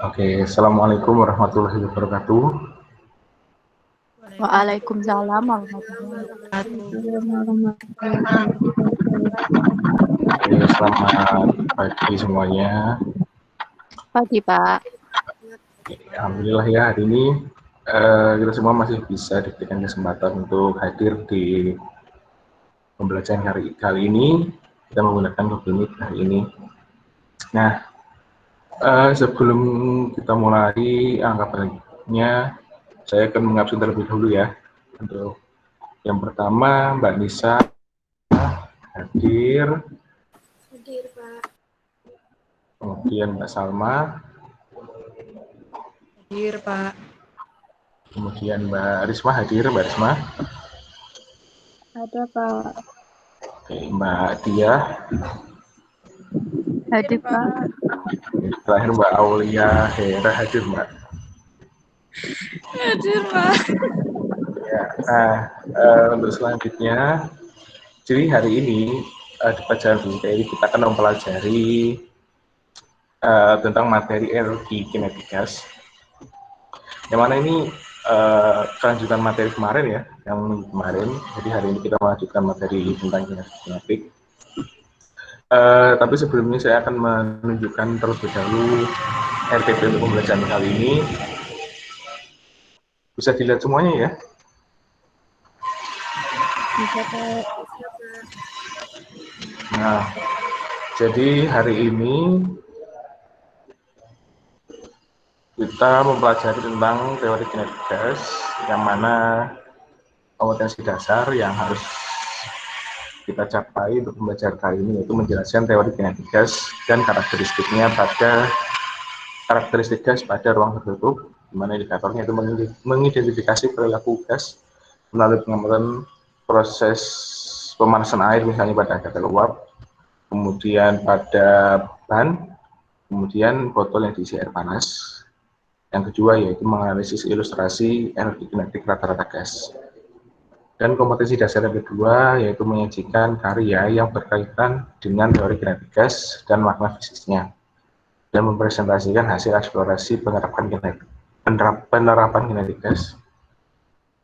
Oke, Assalamualaikum warahmatullahi wabarakatuh. Waalaikumsalam warahmatullahi wabarakatuh. Oke, selamat pagi semuanya. Pagi, Pak. Alhamdulillah ya, hari ini kita semua masih bisa diberikan kesempatan untuk hadir di pembelajaran kali ini. Kita menggunakan Google Meet hari ini. Nah, sebelum kita mulai angka baliknya, saya akan mengabsen terlebih dahulu ya. Untuk yang pertama, Mbak Nisa hadir. Hadir, Pak. Kemudian Mbak Salma. Hadir, Pak. Kemudian Mbak Risma hadir, Mbak Risma. Ada, Pak. Oke, Mbak Tia. Hadir, Pak. Terakhir Mbak Aulia Hera hadir, Mbak. Hadir, Pak. Ya, untuk selanjutnya, jadi hari ini di pelajaran ini kita akan mempelajari tentang materi energi kinetik gas. Yang mana ini kelanjutan materi kemarin ya, yang kemarin. Jadi hari ini kita melanjutkan materi tentang energi kinetik. Tapi sebelumnya saya akan menunjukkan terlebih dahulu RTP untuk pembelajaran kali ini. Bisa dilihat semuanya ya? Bisa, Pak. Nah, jadi hari ini kita mempelajari tentang teori kinetik gas, yang mana kompetensi dasar yang harus kita capai untuk pembelajaran kali ini yaitu menjelaskan teori kinetik gas dan karakteristiknya pada karakteristik gas pada ruang tertutup, di mana indikatornya itu mengidentifikasi perilaku gas melalui pengamatan proses pemanasan air misalnya pada kata uap, kemudian pada ban, kemudian botol yang diisi air panas. Yang kedua yaitu menganalisis ilustrasi energi kinetik rata-rata gas. Dan kompetensi dasar yang kedua yaitu menyajikan karya yang berkaitan dengan teori kinetik gas dan makna fisiknya, dan mempresentasikan hasil eksplorasi penerapan kinetik gas.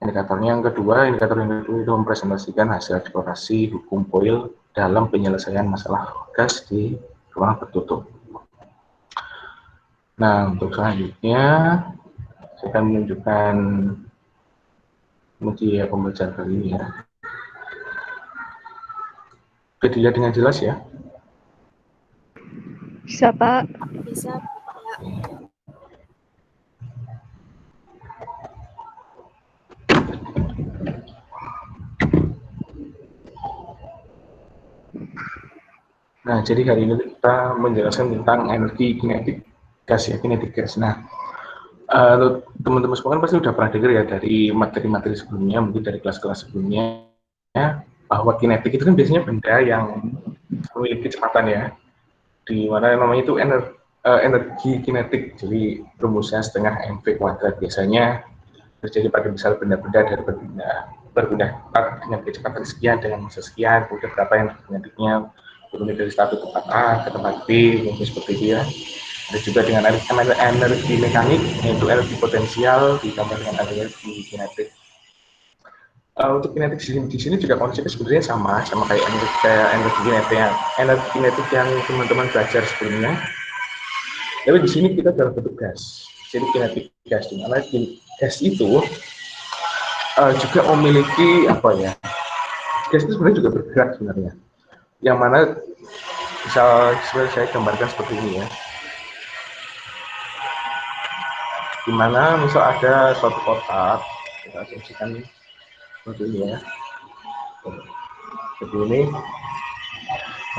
Indikator yang kedua itu mempresentasikan hasil eksplorasi hukum Boyle dalam penyelesaian masalah gas di ruang tertutup. Nah, untuk selanjutnya saya akan menunjukkan media pembelajaran kali ini ya. Bisa dilihat dengan jelas ya? Bisa, Pak. Bisa, Pak. Nah, jadi hari ini kita menjelaskan tentang energi kinetik gas ya, kinetik gas. Nah, teman-teman semua kan pasti sudah pernah dengar ya dari materi-materi sebelumnya, mungkin dari kelas-kelas sebelumnya, ya, bahwa kinetik itu kan biasanya benda yang memiliki kecepatan ya, di mana namanya itu energi kinetik. Jadi rumusnya setengah mv kuadrat biasanya terjadi pada misal benda-benda dari berpindah tempat dengan kecepatan sekian dengan massa sekian, kemudian berapa energi kinetiknya berpindah dari satu tempat A ke tempat B, mungkin seperti itu ya. Ada juga dengan energi mekanik, yaitu energi potensial ditambah dengan energi kinetik. Untuk kinetik di sini juga konsepnya sebenarnya sama kayak energi kinetik yang teman-teman belajar sebelumnya. Tapi di sini kita dalam bentuk gas. Jadi kinetik gas, di mana gas itu juga memiliki apa ya? Gas itu sebenarnya juga bergerak sebenarnya. Yang mana misal saya gambarkan seperti ini ya. Di mana misal ada suatu kotak, kita asumsikan seperti ini ya. Seperti ini.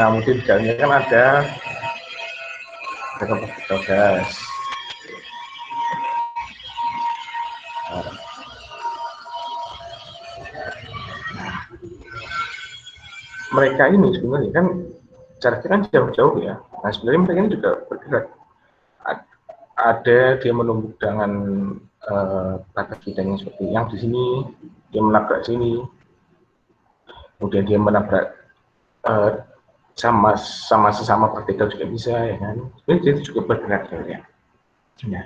Nah, mungkin di dalamnya kan ada komposisi gas. Nah, mereka ini sebenarnya kan jaraknya kan jauh-jauh ya. Nah, sebenarnya mereka ini juga bergerak. Ada dia menumbuk dengan batas bidangnya seperti yang di sini, dia menabrak sini, kemudian dia menabrak eh, sama sesama partikel juga bisa, ya kan? Sebenarnya dia juga bergerak ya. Nah,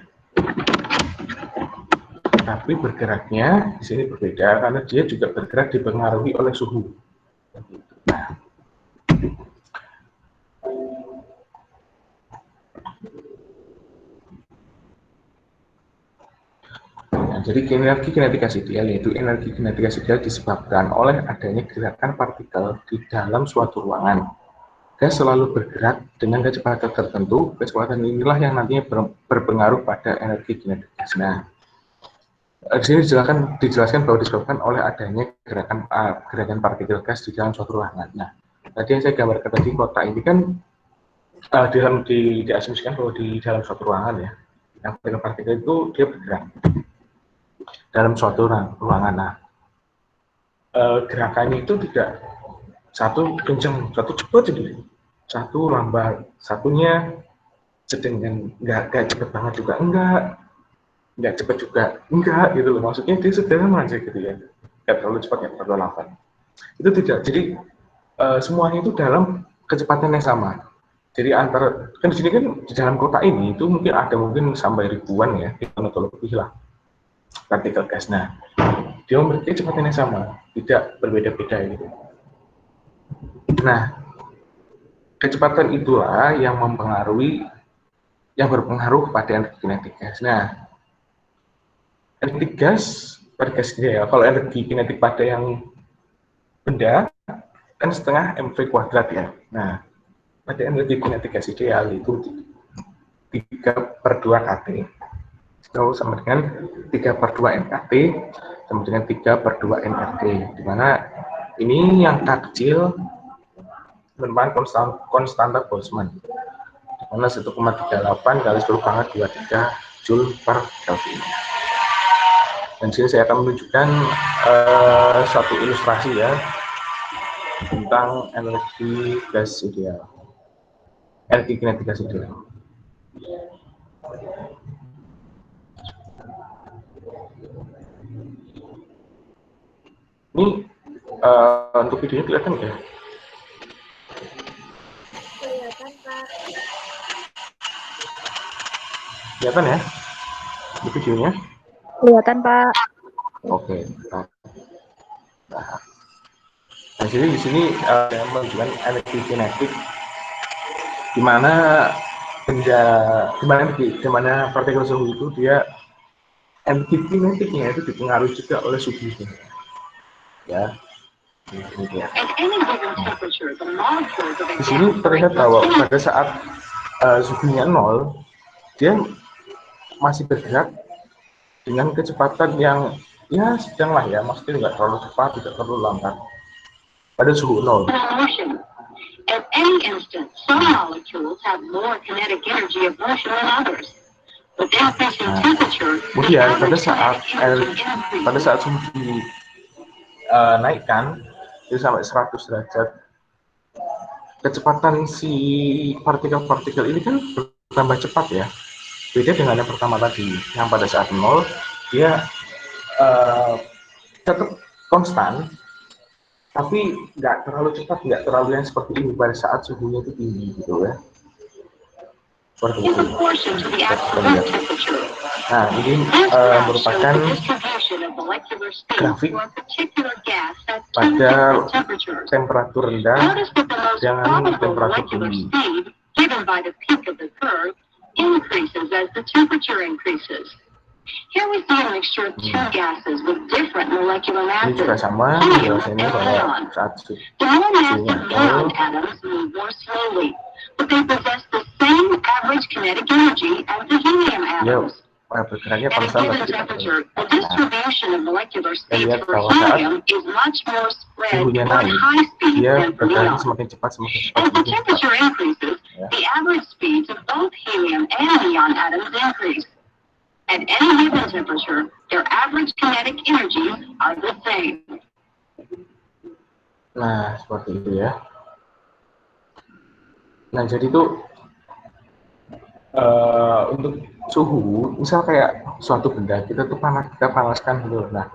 tapi bergeraknya di sini berbeda karena dia juga bergerak dipengaruhi oleh suhu. Nah, jadi energi kinetika ideal yaitu energi kinetika ideal disebabkan oleh adanya gerakan partikel di dalam suatu ruangan. Gas selalu bergerak dengan kecepatan tertentu. Kecepatan inilah yang nantinya berpengaruh pada energi kinetik gas. Nah, di sini dijelaskan bahwa disebabkan oleh adanya gerakan partikel gas di dalam suatu ruangan. Nah, tadi yang saya gambarkan tadi kotak ini kan diasumsikan bahwa di dalam suatu ruangan ya, yang partikel itu dia bergerak dalam suatu ruangan. Nah, gerakannya itu tidak satu kencang, satu cepat jadi, satu lambat, satunya sedang, nggak cepat banget juga nggak cepat juga enggak gitu loh. Maksudnya dia sedang aja gitu ya, nggak terlalu cepat nggak terlalu lambat. Itu tidak. Jadi semuanya itu dalam kecepatan yang sama. Jadi antara kan di sini kan di dalam kota ini itu mungkin sampai ribuan ya, atau lebih lah partikel gas. Nah, dia memiliki kecepatan yang sama, tidak berbeda-beda gitu. Nah, kecepatan itulah yang berpengaruh pada energi kinetik gas. Nah, energi gas pada gas ya, kalau energi kinetik pada yang benda kan setengah mv kuadrat ya. Nah, pada energi kinetik gas ideal itu 3/2 kT. Itu sama dengan 3/2 mkt sama dengan 3/2 nRT, di mana ini yang kecil merupakan konstanta Boltzmann, di mana 1,38 kali 10⁻23 Joule per Kelvin. Dan sini saya akan menunjukkan satu ilustrasi ya tentang energi gas ideal, energi kinetik gas ideal. Ini untuk videonya kelihatan ya? Kelihatan, Pak. Kelihatan ya di videonya? Kelihatan, Pak. Oke. Nah, jadi di sini menunjukkan energi kinetik di mana partikel suhu itu dia energi kinetiknya itu dipengaruhi juga oleh suhunya. Ya. Di sini terlihat bahwa pada saat suhunya 0, dia masih bergerak dengan kecepatan yang ya sedang lah ya, maksudnya nggak terlalu cepat, tidak terlalu lambat. Pada suhu 0. At any instant, some molecules have more kinetic energy of motion than others. With increasing temperature, kemudian pada saat suhu dinaikkan itu sampai 100 derajat, kecepatan si partikel-partikel ini kan bertambah cepat ya. Beda dengan yang pertama tadi, yang pada saat 0 dia tetap konstan, tapi nggak terlalu cepat, nggak terlalu yang seperti ini pada saat suhunya itu tinggi gitu ya. Seperti itu. Nah, ini merupakan grafik pada temperatur rendah dengan temperatur tinggi. Here we see a mixture of two gases with different molecular Ini juga masses. sama, biasanya bahwa saat The more massive neon atoms move more slowly, but they possess the same average kinetic energy as the helium atoms. bergeraknya At a konstan given tapi cepat. temperature, the distribution of molecular states lihat for bahwa saat helium is much more spread suhunya toward naik, high speed dia than for bergeraknya neon. semakin cepat. As the temperature increases, the average speeds of both helium and neon atoms increase. At any given temperature, their average kinetic energies are the same. Nah, seperti itu ya. Nah, jadi itu untuk suhu, misal kayak suatu benda kita panaskan dulu. Nah,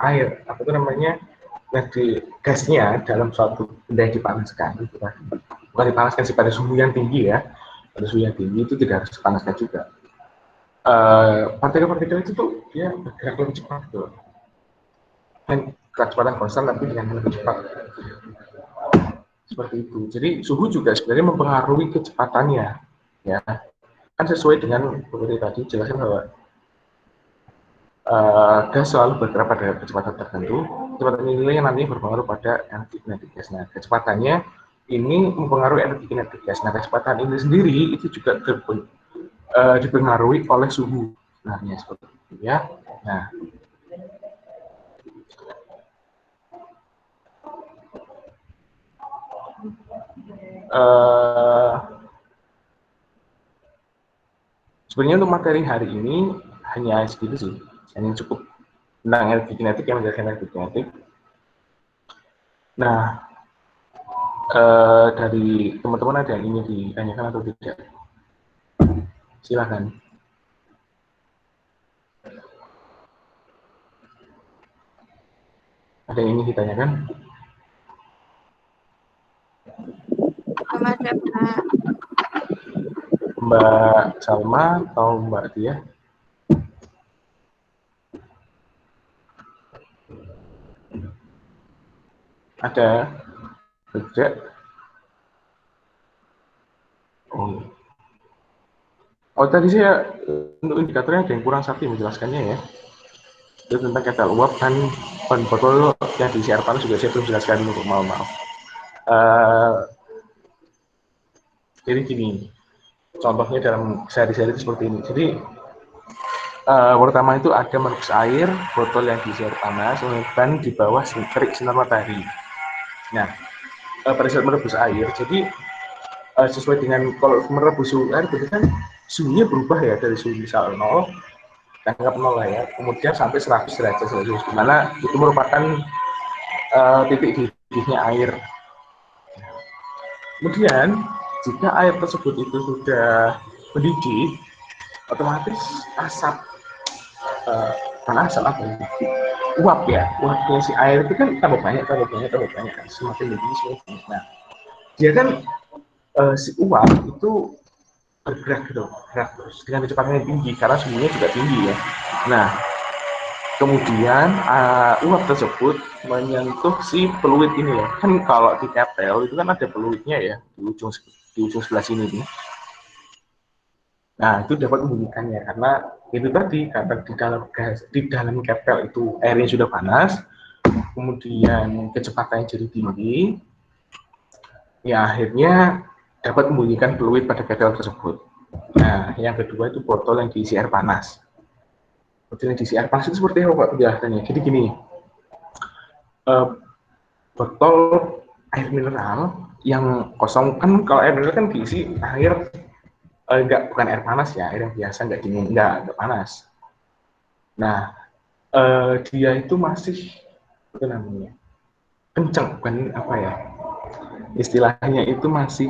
air, apa itu namanya? Nah, di gasnya dalam suatu benda yang dipanaskan, bukan dipanaskan sih, pada suhu yang tinggi ya, pada suhu yang tinggi itu tidak harus dipanaskan juga. Partikel-partikel itu tuh dia bergerak lebih cepat tuh, dan kecepatan konstan tapi dengan lebih cepat. Seperti itu. Jadi suhu juga sebenarnya mempengaruhi kecepatannya, ya. Kan sesuai dengan seperti tadi jelaskan bahwa gas selalu bergerak pada kecepatan tertentu. Kecepatan ini yang nantinya berpengaruh pada energi kinetik gas. Nah, kecepatannya ini mempengaruhi energi kinetik gas. Nah, kecepatan ini sendiri itu juga dipengaruhi oleh suhu. Sebenarnya seperti itu ya. Nah, sebenarnya untuk materi hari ini hanya segitu sih, hanya cukup tentang energi kinetik, yang menjelaskan energi kinetik. Nah, dari teman-teman ada yang ingin ditanyakan atau tidak? Silakan. Ada yang ingin ditanyakan? Ada, Pak. Mbak Salma atau Mbak Tia? Ada? Tidak? Oh, tadi saya untuk indikatornya ada yang kurang sakti menjelaskannya ya. Itu tentang ketel uap dan botol yang diisi air panas juga saya belum jelaskan, untuk maaf. Jadi gini, contohnya dalam sehari-hari itu seperti ini. Jadi pertama itu ada merebus air, botol yang diisi air panas, dan di bawah terik sinar matahari. Nah, pada saat merebus air, jadi sesuai dengan kalau merebus suhu air, berarti kan suhunya berubah ya, dari suhu misal 0, anggap 0 lah ya, kemudian sampai 100 derajat Celcius, di mana itu merupakan titik didihnya air. Kemudian jika air tersebut itu sudah mendidih, otomatis asap asap apa ya? Uap ya, uapnya si air itu kan tambah banyak, semakin mendidih semakin banyak. Nah, dia kan si uap itu bergerak gitu, bergerak terus dengan kecepatan yang tinggi karena suhunya juga tinggi ya. Nah, kemudian uap tersebut menyentuh si peluit ini ya. Kan kalau di ketel itu kan ada peluitnya ya di ujung sebelah sini nih. Nah, itu dapat membunyikannya karena itu tadi, karena di dalam ketel itu airnya sudah panas, kemudian kecepatannya jadi tinggi, ya akhirnya dapat membunyikan peluit pada ketel tersebut. Nah, yang kedua itu botol yang diisi air panas. Botol yang diisi air panas itu seperti apa Pak penjelasannya? Jadi gini, botol air mineral yang kosong, kan kalau air mineral kan diisi air bukan air panas ya, air yang biasa, nggak dingin, nggak panas. Nah, dia itu masih apa namanya, kencang, bukan apa ya, istilahnya itu masih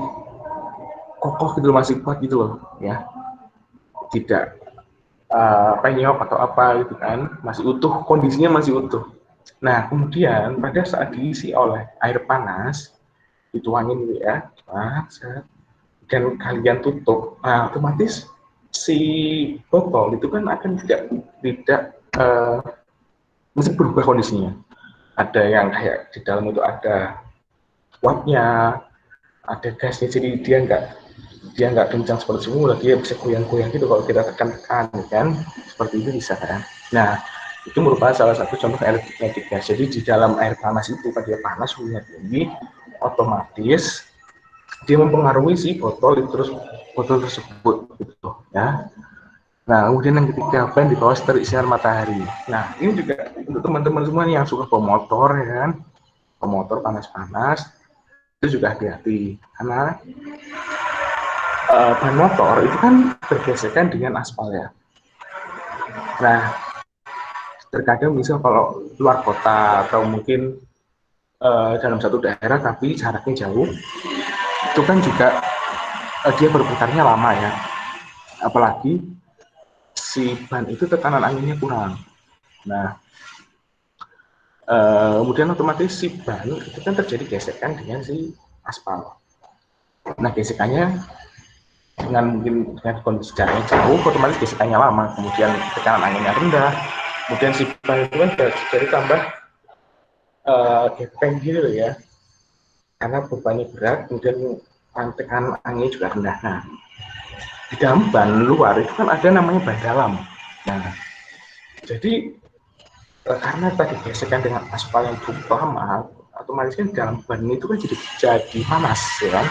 kokoh gitu, masih kuat gitu loh ya, tidak penyok atau apa gitu kan, masih utuh, kondisinya masih utuh. Nah, kemudian pada saat diisi oleh air panas, dituangin gitu ya, dan kalian tutup, nah otomatis si botol itu kan akan tidak mesti berubah kondisinya. Ada yang kayak di dalam itu ada uapnya, ada gasnya, jadi dia nggak kencang seperti semula, dia bisa goyang-goyang gitu kalau kita tekan-tekan kan, seperti itu bisa kan. Nah, itu merupakan salah satu contoh energi kinetik gas. Jadi di dalam air panas itu, pada dia panas, suhunya tinggi, otomatis dia mempengaruhi si botol tersebut gitu ya. Nah, kemudian yang ketiga, fan di bawah terik sinar matahari. Nah, ini juga untuk teman-teman semua yang suka bawa motor ya kan, bawa motor panas-panas, itu juga hati-hati karena ban motor itu kan bergesekan dengan aspal ya. Nah, terkadang misal kalau luar kota atau mungkin dalam satu daerah tapi jaraknya jauh, itu kan juga dia berputarnya lama ya, apalagi si ban itu tekanan anginnya kurang. Nah, Kemudian otomatis si ban itu kan terjadi gesekan dengan si aspal. Nah, gesekannya dengan mungkin dengan kondisi jaraknya jauh, otomatis gesekannya lama, kemudian tekanan anginnya rendah, kemudian si ban itu kan jadi tambah gepeng gitu ya, karena bebannya berat, kemudian tekanan anginnya juga rendah. Nah, di dalam ban luar itu kan ada namanya ban dalam. Nah, jadi karena tadi gesekan dengan aspal yang cukup lama, otomatis kan dalam ban itu kan jadi panas, ya kan?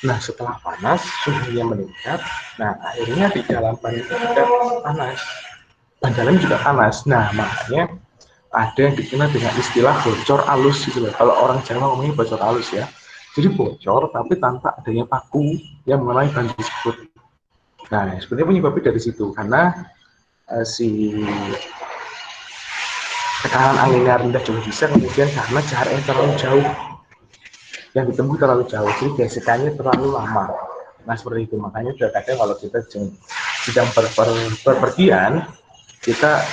Nah, setelah panas, suhunya meningkat. Nah, akhirnya di dalam ban itu juga panas. Ban dalam juga panas. Nah, makanya ada yang dikenal dengan istilah bocor alus gitu loh. Kalau orang Jawa ngomongnya bocor alus ya. Jadi bocor tapi tanpa adanya paku yang mengenai ban tersebut. Nah, sebenarnya penyebabnya dari situ karena si tekanan anginnya rendah juga bisa, kemudian karena jaraknya terlalu jauh, yang ditempuh terlalu jauh, jadi gesekannya terlalu lama. Nah, seperti itu, makanya kadang kalau kita sedang berpergian, kita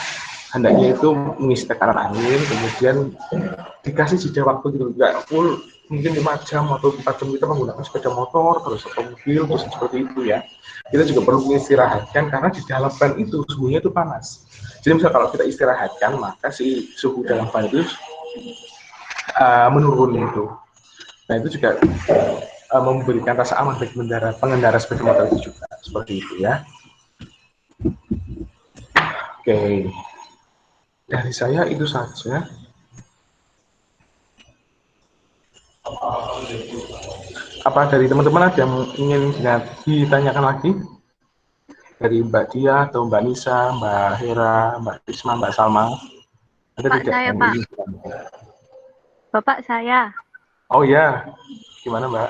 hendaknya itu mengisi tekanan angin, kemudian dikasih jeda waktu gitu, nggak full mungkin 5 jam atau 4 jam kita menggunakan sepeda motor terus atau mobil terus seperti itu ya. Kita juga perlu mengistirahatkan karena di dalam ban itu suhunya itu panas. Jadi misal kalau kita istirahatkan maka si suhu dalam ban itu menurun itu. Nah, itu juga memberikan rasa aman bagi pengendara sepeda motor itu juga seperti itu ya. Oke, dari saya itu saja. Apa dari teman-teman ada yang ingin ditanyakan lagi? Dari Mbak Dia atau Mbak Nisa, Mbak Hera, Mbak Risma, Mbak Salma? Ada Pak tidak saya, yang Pak. ingin? Bapak saya. Oh ya, gimana Mbak?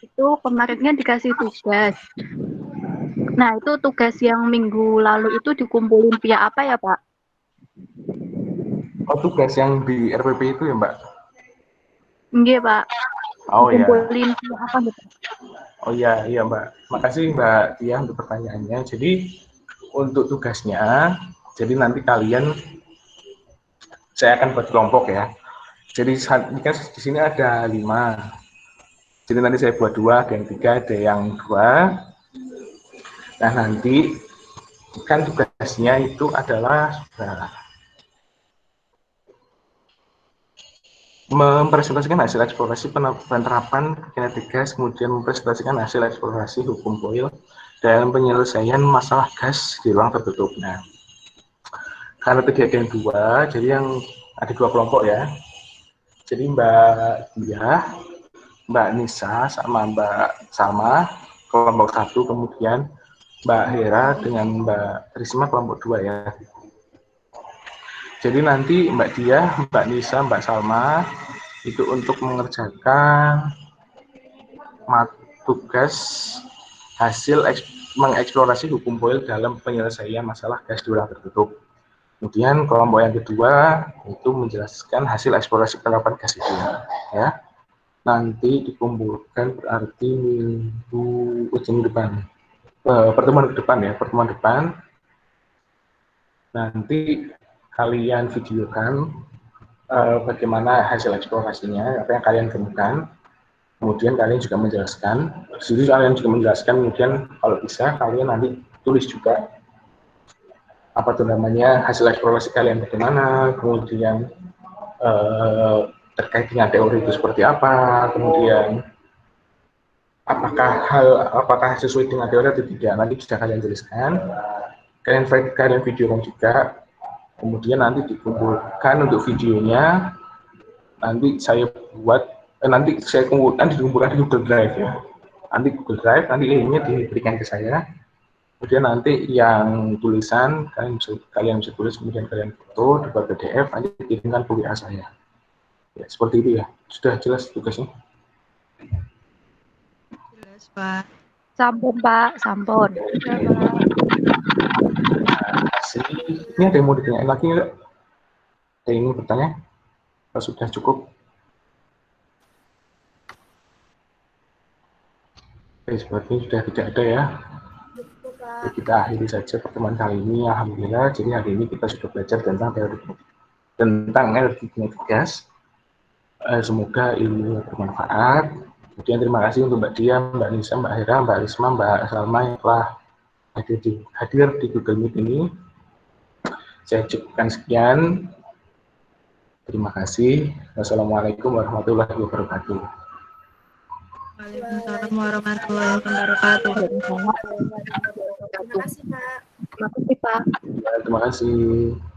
Itu kemarinnya dikasih tugas. Nah, itu tugas yang minggu lalu itu dikumpulin via apa ya, Pak? Oh, tugas yang di RPP itu ya Mbak? Enggak, Pak. Oh ya, Dikumpulin via apa gitu? oh ya, iya Mbak. Makasih Mbak Tia untuk pertanyaannya. Jadi untuk tugasnya, jadi nanti kalian, saya akan buat kelompok ya. Jadi ini kan di sini ada 5. Jadi nanti saya buat 2, ada yang 3, ada yang 2. Nah, nanti kan tugasnya itu adalah mempresentasikan hasil eksplorasi penerapan kinetik gas, kemudian mempresentasikan hasil eksplorasi hukum Boyle dalam penyelesaian masalah gas di ruang tertutup. Nah, karena tadi ada yang 2, jadi yang ada 2 kelompok ya. Jadi Mbak Diah, Mbak Nisa, sama Mbak Salma, kelompok 1, kemudian Mbak Hera dengan Mbak Risma kelompok 2 ya. Jadi nanti Mbak Diah, Mbak Nisa, Mbak Salma itu untuk mengerjakan tugas hasil mengeksplorasi hukum Boyle dalam penyelesaian masalah gas di ruang tertutup. Kemudian kelompok yang kedua itu menjelaskan hasil eksplorasi penerapan gas itu ya. Nanti dikumpulkan berarti minggu depan, pertemuan depan. Nanti kalian videokan bagaimana hasil eksplorasinya, apa yang kalian temukan. Kemudian kalian juga menjelaskan, kemudian kalau bisa kalian nanti tulis juga apa tuh namanya hasil eksplorasi kalian bagaimana, kemudian terkait dengan teori itu seperti apa, kemudian apakah sesuai dengan teori atau tidak, nanti sudah kalian tuliskan, kalian videokan juga, kemudian nanti dikumpulkan untuk videonya, nanti saya kumpulkan dikumpulkan di Google Drive ya. Nanti Google Drive, nanti linknya diberikan ke saya. Kemudian nanti yang tulisan kalian bisa tulis, kemudian kalian foto, dibuat PDF, nanti kirimkan ke WA saya. Ya, seperti itu ya. Sudah jelas tugasnya? Jelas, Pak. Sampun, Pak. Sampun. Ini ada yang mau ditanyain lagi nggak? Ada yang ingin bertanya? Kalau sudah cukup? Oke, sepertinya sudah tidak ada ya. Kita akhiri saja pertemuan kali ini. Alhamdulillah, jadi hari ini kita sudah belajar tentang teori kinetik. tentang energi kinetik gas. Semoga ilmu bermanfaat. Kemudian terima kasih untuk Mbak Dia, Mbak Nisa, Mbak Hera, Mbak Risma, Mbak Salma yang telah hadir di Google Meet ini. Saya cukupkan sekian. Terima kasih. Wassalamualaikum warahmatullahi wabarakatuh. Waalaikumsalam warahmatullahi wabarakatuh. Terima kasih, Pak. Terima kasih, Pak. Terima kasih.